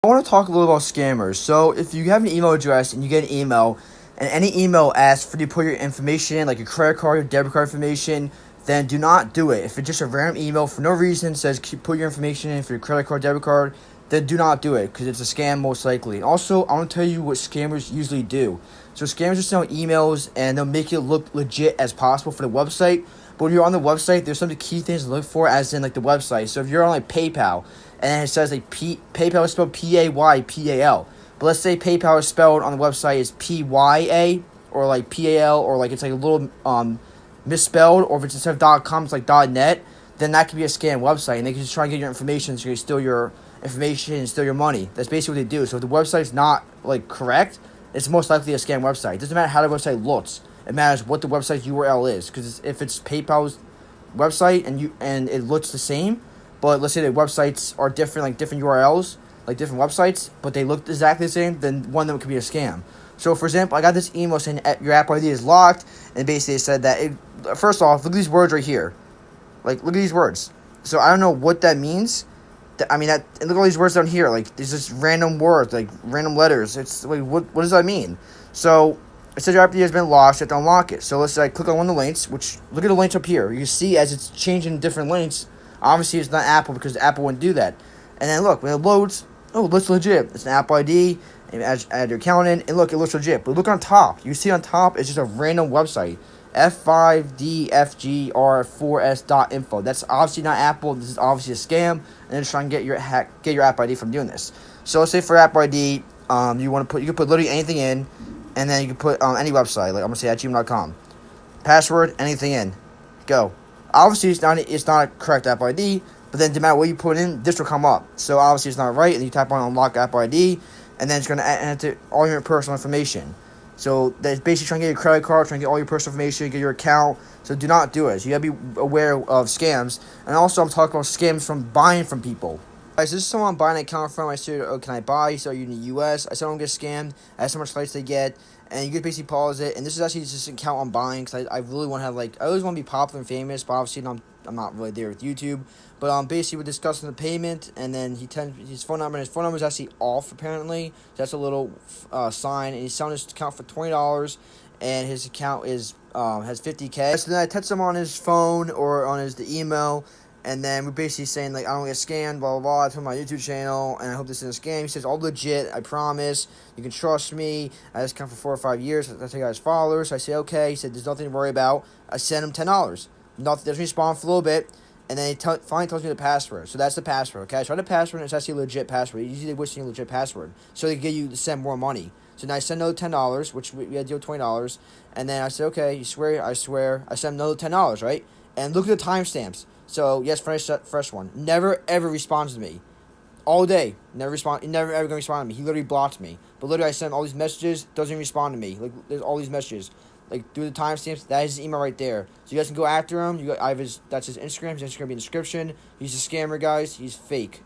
I want to talk a little about scammers. So, if you have an email address and you get an email, and any email asks for you to put your information in, like your credit card, your debit card information, then do not do it. If it's just a random email for no reason says put your information in for your credit card, debit card, then do not do it because it's a scam most likely. And also, I want to tell you what scammers usually do. So, scammers just send emails and they'll make it look legit as possible for the website. But when you're on the website, there's some of the key things to look for, as in like the website. So if you're on like PayPal, and then it says like PayPal is spelled PayPal, but let's say PayPal is spelled on the website is PYA or like PAL, or like it's like a little misspelled, or if it's instead of .com it's like .net, then that could be a scam website, and they can just try and get your information so they can steal your information and steal your money. That's basically what they do. So if the website's not like correct, it's most likely a scam website. It doesn't matter how the website looks. It matters what the website's URL is, because if it's PayPal's website and it looks the same, but let's say the websites are different, like different URLs, like different websites, but they look exactly the same, then one of them could be a scam. So, for example, I got this email saying your App ID is locked, and basically it said that first off, look at these words right here. Like, look at these words. So I don't know what that means. And look at all these words down here. Like, there's just random words, like random letters. It's like, what does that mean? So it says your app ID has been locked, so you have to unlock it. So let's say I click on one of the links, which, look at the links up here. You can see as it's changing different links, obviously it's not Apple, because Apple wouldn't do that. And then look, when it loads, oh, it looks legit. It's an Apple ID, and add your account in, and look, it looks legit. But look on top. You see on top, it's just a random website. F5DFGR4S.info. That's obviously not Apple. This is obviously a scam, and they're just trying to get your app ID from doing this. So let's say for app ID, you can put literally anything in, and then you can put any website, like I'm gonna say at gmail.com. Password, anything in, go. Obviously it's not a correct app ID, but then no matter what you put in, this will come up. So obviously it's not right, and you tap on unlock app ID, and then it's gonna enter all your personal information. So that's basically trying to get your credit card, trying to get all your personal information, get your account. So do not do it. So you gotta be aware of scams. And also, I'm talking about scams from buying from people. Guys, this is someone I'm buying an account from. I said, oh, can I buy? So you're in the U.S. I said, I don't get scammed. I asked how much flights they get. And you can basically pause it. And this is actually just an account I'm buying, because I really want to have, like, I always want to be popular and famous, but obviously I'm not really there with YouTube. But basically we're discussing the payment, and then his phone number is actually off apparently. So that's a little sign, and he's selling his account for $20, and his account is has 50K. So then I text him on his phone or on the email, and then we're basically saying, like, I don't get scammed, blah, blah, blah. I told my YouTube channel, and I hope this isn't a scam. He says, all legit, I promise. You can trust me. I had this account for 4 or 5 years. That's how I got his followers. So I say, okay. He said, there's nothing to worry about. I sent him $10. Nothing, doesn't respond for a little bit, and then he finally tells me the password. So that's the password, okay? I tried the password, and it's actually a legit password. Usually they wish you a legit password, so they get you to send more money. So now I send another $10, which we had to deal $20, and then I said, okay, you swear? I swear. I sent another $10, right? And look at the timestamps. So, yes, fresh one. Never, ever responds to me. All day. Never ever going to respond to me. He literally blocked me. But literally, I sent all these messages, doesn't even respond to me. Like, there's all these messages. Like, through the timestamps, that is his email right there. So you guys can go after him. That's his Instagram. His Instagram will be in the description. He's a scammer, guys. He's fake.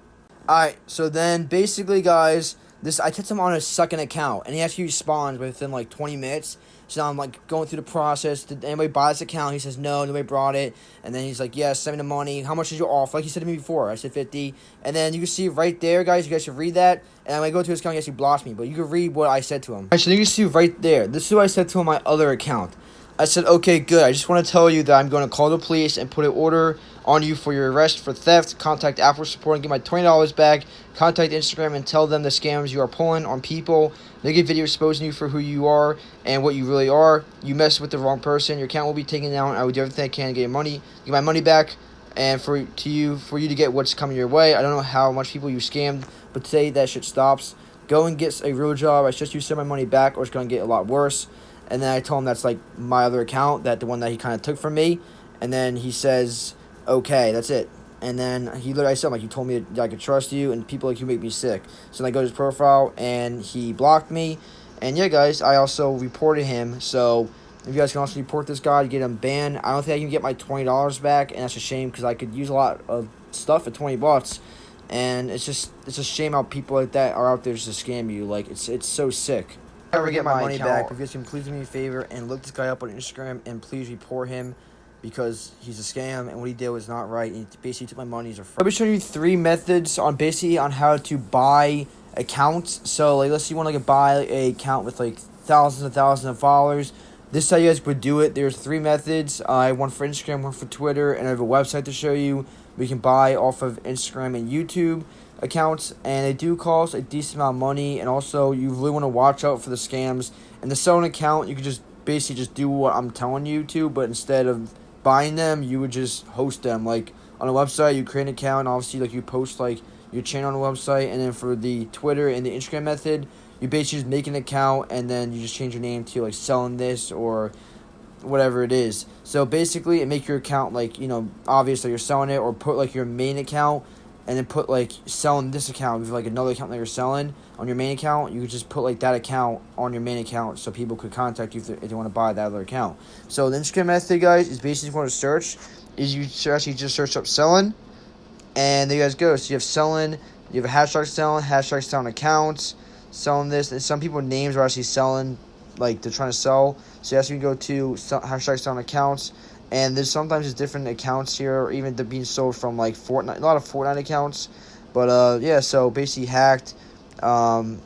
Alright, so then, basically, guys, I text him on a second account, and he actually responds within, like, 20 minutes. So now I'm, like, going through the process. Did anybody buy this account? He says, no, nobody brought it. And then he's like, yes, send me the money. How much is your offer? Like he said to me before. I said 50. And then you can see right there, guys. You guys should read that. And when I go to his account, he actually blocks me. But you can read what I said to him. Alright, so you can see right there. This is what I said to him on my other account. I said, okay, good. I just want to tell you that I'm going to call the police and put an order on you for your arrest for theft. Contact Apple support and get my $20 back. Contact Instagram and tell them the scams you are pulling on people. Make a video exposing you for who you are and what you really are. You mess with the wrong person, your account will be taken down. I will do everything I can to get my money back, and for you to get what's coming your way. I don't know how much people you scammed, but today that shit stops. Go and get a real job. I suggest you send my money back, or it's going to get a lot worse. And then I told him that's like my other account, the one that he kind of took from me. And then he says, okay, that's it. And then I said, like, you told me that I could trust you, and people like you make me sick. So then I go to his profile, and he blocked me. And yeah, guys, I also reported him. So if you guys can also report this guy to get him banned. I don't think I can get my $20 back, and that's a shame, because I could use a lot of stuff for $20. And it's a shame how people like that are out there just to scam you. Like, it's so sick. If I ever get my money back, if you guys can please do me a favor and look this guy up on Instagram and please report him, because he's a scam and what he did was not right. And he basically took my money. I'll be showing you 3 methods on how to buy accounts. So like, let's say you want to like buy a account with like thousands and thousands of followers. This is how you guys would do it. There's 3 methods. I have one for Instagram, one for Twitter, and I have a website to show you. We can buy off of Instagram and YouTube accounts, and they do cost a decent amount of money. And also, you really want to watch out for the scams. And the selling account, you can just basically just do what I'm telling you to, but instead of buying them, you would just host them. Like on a website, you create an account, and obviously like you post like your channel on the website. And then for the Twitter and the Instagram method, you basically just make an account, and then you just change your name to like selling this or whatever it is. So basically, it make your account like, obvious that you're selling it, or put like your main account, and then put like selling this account. If you have like another account that you're selling on your main account, you could just put like that account on your main account, so people could contact you if they want to buy that other account. So the Instagram method, guys, is basically going to search. Is you actually just search up selling, and there you guys go. So you have selling, you have a hashtag selling accounts, selling this, and some people names are actually selling, like they're trying to sell. So you actually go to hashtag selling accounts, and there's sometimes different accounts here, or even they're being sold from like Fortnite, a lot of Fortnite accounts. But yeah, so basically hacked. So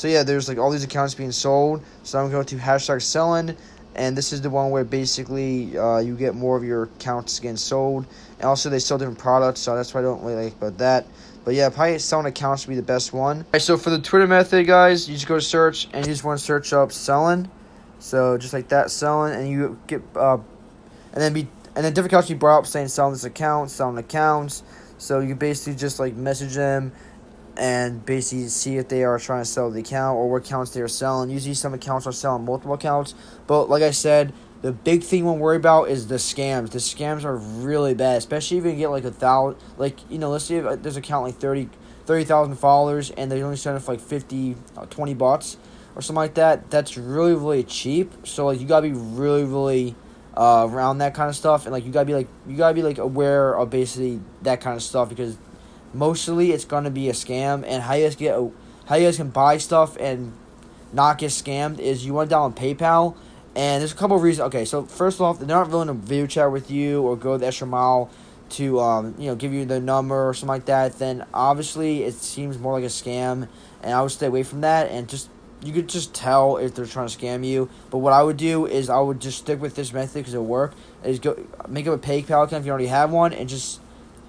yeah, there's like all these accounts being sold. So I'm going to hashtag selling, and this is the one where basically you get more of your accounts getting sold. And also they sell different products, so that's why I don't really like about that. But yeah, probably selling accounts would be the best one. Alright, so for the Twitter method, guys, you just go to search, and you just want to search up selling. So just like that, selling, and you get and then different accounts you brought up saying selling this account, selling accounts. So you basically just like message them and basically see if they are trying to sell the account or what accounts they are selling. Usually some accounts are selling multiple accounts, but like I said, the big thing you want to worry about is the scams. The scams are really bad, especially if you get like 1,000, like, let's say if there's an account like 30,000 followers, and they only send it for like 20 bots or something like that. That's really, really cheap. So like you gotta be really, really around that kind of stuff, and like you gotta be like aware of basically that kind of stuff, because mostly it's gonna be a scam. And how you guys can buy stuff and not get scammed is you want to download PayPal. And there's a couple of reasons. Okay, so first off, they're not willing to video chat with you or go the extra mile to give you their number or something like that. Then obviously it seems more like a scam, and I would stay away from that. And you could just tell if they're trying to scam you. But what I would do is I would just stick with this method because it'll work. Is go make up a PayPal account if you already have one, and just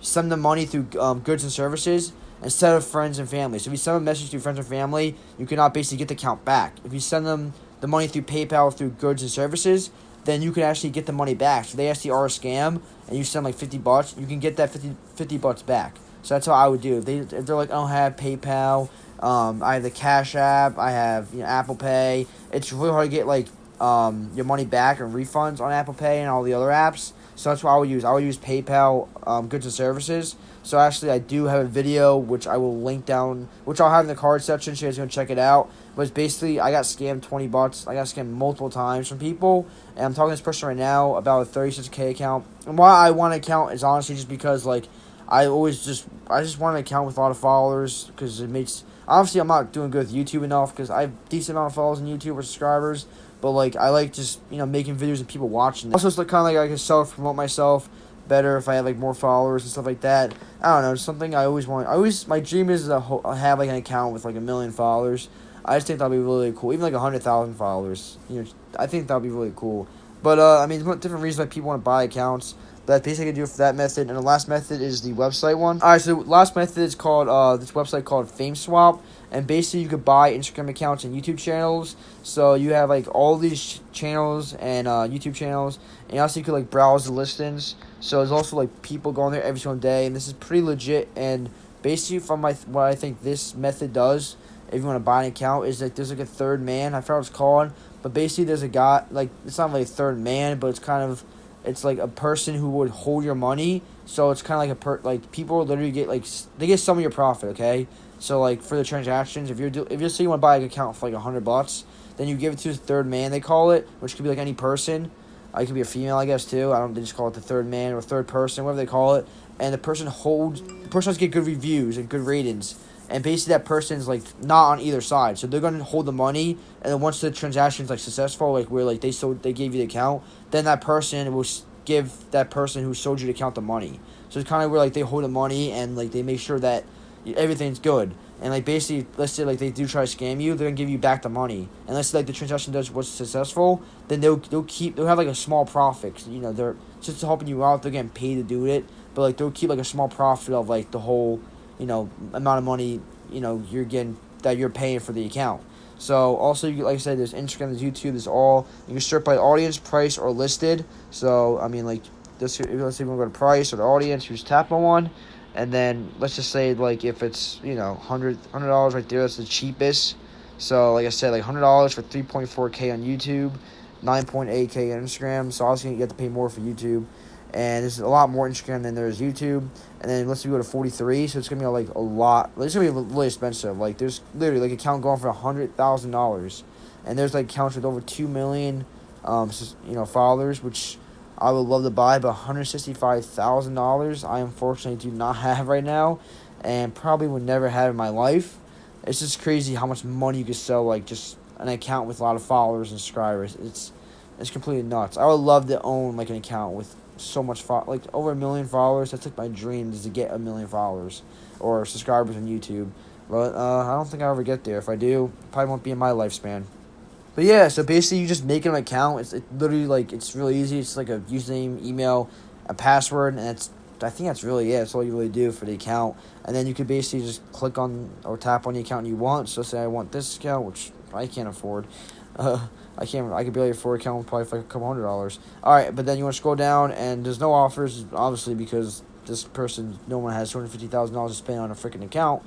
send them money through goods and services instead of friends and family. So if you send a message to friends and family, you cannot basically get the account back. If you send them the money through PayPal or through goods and services, then you can actually get the money back. So they actually are a scam, and you send like $50, you can get that $50 back. So that's how I would do. If they're like, I don't have PayPal, I have the Cash App, I have Apple Pay. It's really hard to get like your money back and refunds on Apple Pay and all the other apps. So that's what I would use. I would use PayPal, goods and services. So actually, I do have a video which I will link down, which I'll have in the card section, so you guys can check it out. But it's basically, I got scammed $20. I got scammed multiple times from people, and I'm talking to this person right now about a 36K account. And why I want an account is honestly just because like I just want an account with a lot of followers, because it makes, obviously I'm not doing good with YouTube enough because I have a decent amount of followers on YouTube or subscribers. But like I like just making videos and people watching them. Also, it's like kind of like I can self-promote myself better if I have like more followers and stuff like that. I don't know, it's something I always want. My dream is to have like an account with like 1 million followers. I just think that'd be really cool. Even like 100,000 followers. I think that'd be really cool. But I mean, there's different reasons why people want to buy accounts. But that's basically do it for that method. And the last method is the website one. Alright, so the last method is called this website called FameSwap. And basically you could buy Instagram accounts and YouTube channels. So you have like all these channels and YouTube channels. And also you could like browse the listings. So there's also like people going there every single day. And this is pretty legit. And basically from what I think this method does, if you want to buy an account, is like there's like a third man. I forgot what it's called. But basically there's a guy, like it's not like a third man, but it's like a person who would hold your money. So it's kind of like like people literally get like, they get some of your profit, okay? So like for the transactions, if you say you want to buy an account for like $100, then you give it to a third man, they call it, which could be like any person. It could be a female, I guess too. They just call it the third man or third person, whatever they call it. And the person has to get good reviews and good ratings. And basically that person's like not on either side, so they're gonna hold the money. And then once the transaction's like successful, like where like they gave you the account, then that person will give that person who sold you the account the money. So it's kind of where like they hold the money and like they make sure that everything's good. And like basically, let's say like they do try to scam you, they're gonna give you back the money. And let's say like the transaction was successful, then they'll have like a small profit. 'Cause, you know, they're just helping you out. They're getting paid to do it, but like they'll keep like a small profit of like the whole, you know, amount of money, you know, you're paying for the account. So also, like I said, there's Instagram, there's YouTube, there's all. You can sort by audience, price, or listed. So I mean, like this, let's say we want to go to price or the audience, you just tap on one, and then let's just say like if it's, you know, $100 right there, that's the cheapest. So like I said, like $100 for 3.4K on YouTube, 9.8K on Instagram. So obviously you have to pay more for YouTube. And there's a lot more Instagram than there is YouTube. And then let's say we go to 43, so it's gonna be like a lot. It's gonna be really expensive. Like there's literally like an account going for $100,000, and there's like accounts with over 2 million, you know, followers, which I would love to buy, but $165,000 I unfortunately do not have right now, and probably would never have in my life. It's just crazy how much money you could sell like just an account with a lot of followers and subscribers. It's completely nuts. I would love to own like an account with so much like over 1 million followers. That's like my dream, is to get 1 million followers or subscribers on YouTube. But I don't think I'll ever get there. If I do, it probably won't be in my lifespan. But yeah, so basically you just make an account. It's literally like, it's really easy. It's like a username, email, a password, and I think that's really it. That's all you really do for the account. And then you could basically just click on or tap on the account you want. So say I want this account, which I can't afford. I could barely afford an account with probably like a couple $100s. Alright, but then you want to scroll down, and there's no offers, obviously, because this person, no one has $250,000 to spend on a freaking account.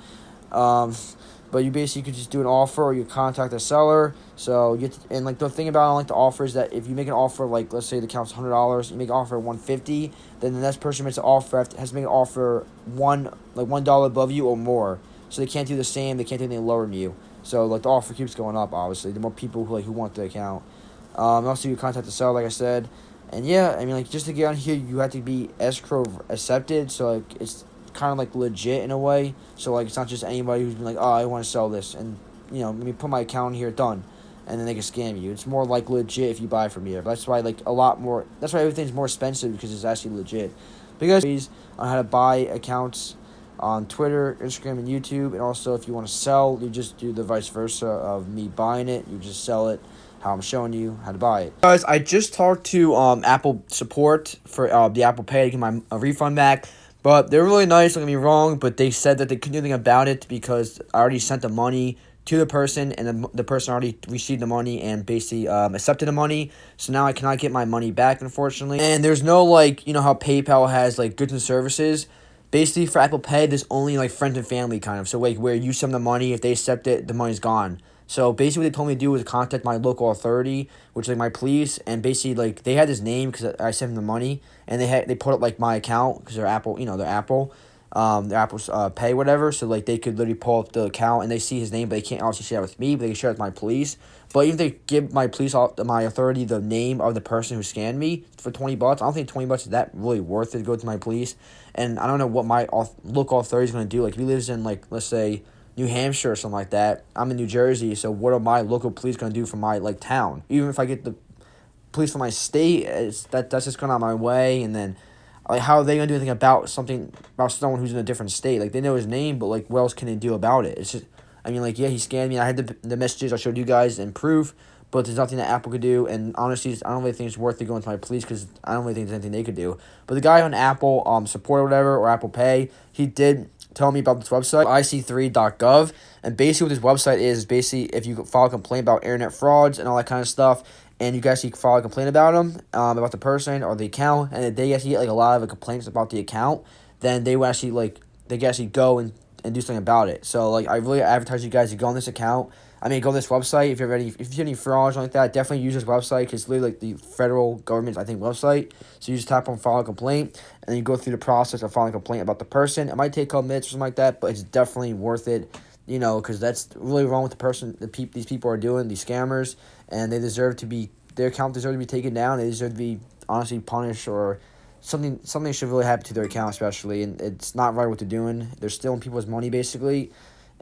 But you basically could just do an offer, or you contact the seller. So and like the thing about like the offer is that if you make an offer, like let's say the account's $100, you make an offer at $150, then the next person makes an offer has to make an offer $1 above you or more. So they can't do the same. They can't do anything lower than you. So like the offer keeps going up. Obviously, the more people who want the account. Also, you contact the seller, like I said, and yeah, I mean like just to get on here, you have to be escrow accepted. So like it's kind of like legit in a way. So like it's not just anybody who's been like, oh, I want to sell this, and you know, let me put my account here, done, and then they can scam you. It's more like legit if you buy from here. But that's why like a lot more. That's why everything's more expensive, because it's actually legit. Because on how to buy accounts on Twitter, Instagram, and YouTube, and also if you want to sell, you just do the vice versa of me buying it. You just sell it how I'm showing you how to buy it. Guys, I just talked to Apple support for the Apple Pay to get my refund back. But they're really nice, don't get me wrong, but they said that they couldn't do anything about it because I already sent the money to the person, and the person already received the money and basically accepted the money. So now I cannot get my money back, unfortunately. And there's no, like, you know how PayPal has, like, goods and services? Basically, for Apple Pay, there's only, like, friends and family, kind of. So, like, where you send the money, if they accept it, the money's gone. So, basically, what they told me to do was contact my local authority, which is, like, my police, and basically, like, they had his name because I sent them the money, and they put up, like, my account because they're Apple, you know, they're Apple, their Apple's Pay, whatever, so, like, they could literally pull up the account, and they see his name, but they can't obviously share it with me, but they can share it with my police. But even if they give my my authority the name of the person who scanned me for $20, I don't think $20 is that really worth it to go to my police. And I don't know what my local authority is going to do. Like, if he lives in, like, let's say, New Hampshire or something like that. I'm in New Jersey, so what are my local police going to do for my, like, town? Even if I get the police from my state, that's just going on my way. And then, like, how are they going to do anything about someone who's in a different state? Like, they know his name, but, like, what else can they do about it? It's just, I mean, like, yeah, he scanned me. I had the messages I showed you guys and proof, but there's nothing that Apple could do. And honestly, I don't really think it's worth it going to my police because I don't really think there's anything they could do. But the guy on Apple support or whatever, or Apple Pay, he did tell me about this website, ic3.gov. And basically what this website is basically if you file a complaint about internet frauds and all that kind of stuff, and you guys can file a complaint about them, about the person or the account, and they actually get like a lot of complaints about the account, then they would actually they can actually go and do something about it. So like I really advertise you guys to go on this account. I mean, go to this website if you see any frauds or like that. Definitely use this website because it's literally like the federal government's website. So you just tap on file a complaint, and then you go through the process of filing a complaint about the person. It might take a couple minutes or something like that, but it's definitely worth it. You know, because that's really wrong with the person. These people are doing, these scammers, and they deserve to be, their account deserves to be taken down. They deserve to be honestly punished, or something should really happen to their account, especially. And it's not right what they're doing. They're stealing people's money basically.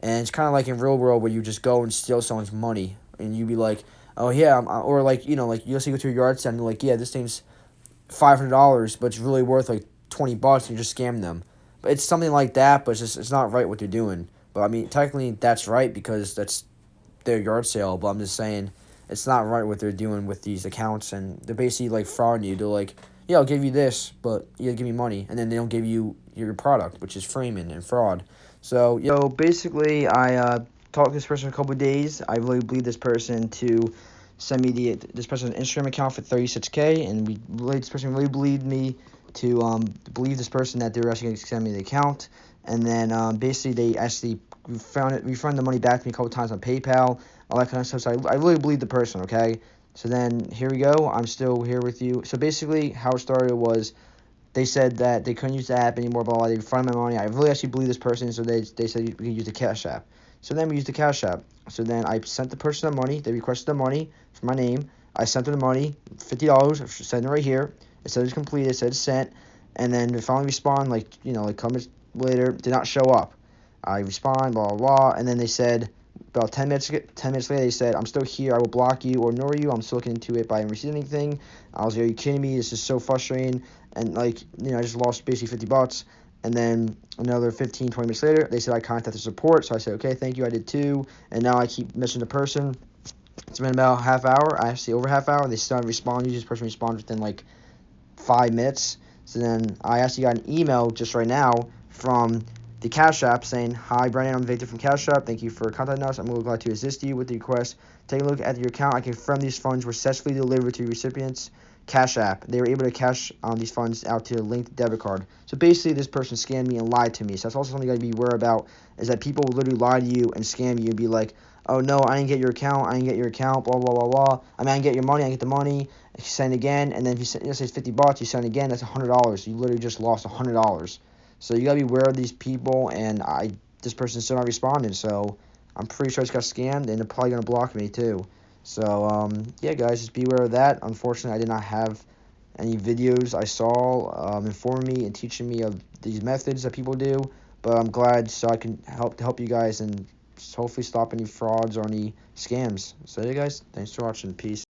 And it's kind of like in real world where you just go and steal someone's money, and you be like, oh yeah, or like, you know, like you go to your yard sale and you're like, yeah, this thing's $500, but it's really worth like $20, and you just scam them. But it's something like that, but it's not right what they're doing. But I mean, technically that's right because that's their yard sale. But I'm just saying it's not right what they're doing with these accounts, and they're basically like frauding you. They're like, yeah, I'll give you this, but you gotta give me money, and then they don't give you your product, which is framing and fraud. So basically, I talked to this person for a couple of days. I really believe this person to send me this person's Instagram account for 36K, and this person really believed me to believe this person that they were actually going to send me the account, and then basically they actually refund the money back to me a couple times on PayPal, all that kind of stuff. So I really believe the person. Okay, so then here we go. I'm still here with you. So basically, how it started was they said that they couldn't use the app anymore, blah, blah, blah. They refunded my money. I really actually believe this person, so they said we could use the Cash App. So then we used the Cash App. So then I sent the person the money. They requested the money for my name. I sent them the money, $50. I sent it right here. It said it's completed. It said it's sent. And then they finally respond, like comments later, did not show up. I respond, blah, blah, blah. And then they said, about 10 minutes later, they said, I'm still here. I will block you or ignore you. I'm still looking into it, but I haven't received anything. I was like, are you kidding me? This is so frustrating. And, I just lost basically $50. And then another 15, 20 minutes later, they said I contacted support. So I said, okay, thank you. I did too. And now I keep missing the person. It's been about half hour. Actually, over half hour. They started responding. This person responded within, 5 minutes. So then I actually got an email just right now from the Cash App saying, hi, Brandon, I'm Victor from Cash App. Thank you for contacting us. I'm really glad to assist you with the request. Take a look at your account. I confirm these funds were successfully delivered to recipients' Cash App. They were able to cash these funds out to a linked debit card. So basically, this person scammed me and lied to me. So that's also something you got to be aware about, is that people will literally lie to you and scam you and be like, oh, no, I didn't get your account. I didn't get your account, blah, blah, blah, blah. I didn't get your money. I get the money. You send again, and then if you send, let's say it's $50, you send again, that's $100. You literally just lost $100. So you gotta be aware of these people, and this person's still not responding, so I'm pretty sure I just got scammed, and they're probably gonna block me too. So yeah, guys, just be aware of that. Unfortunately, I did not have any videos I saw informing me and teaching me of these methods that people do, but I'm glad so I can help you guys and hopefully stop any frauds or any scams. So yeah, guys, thanks for watching. Peace.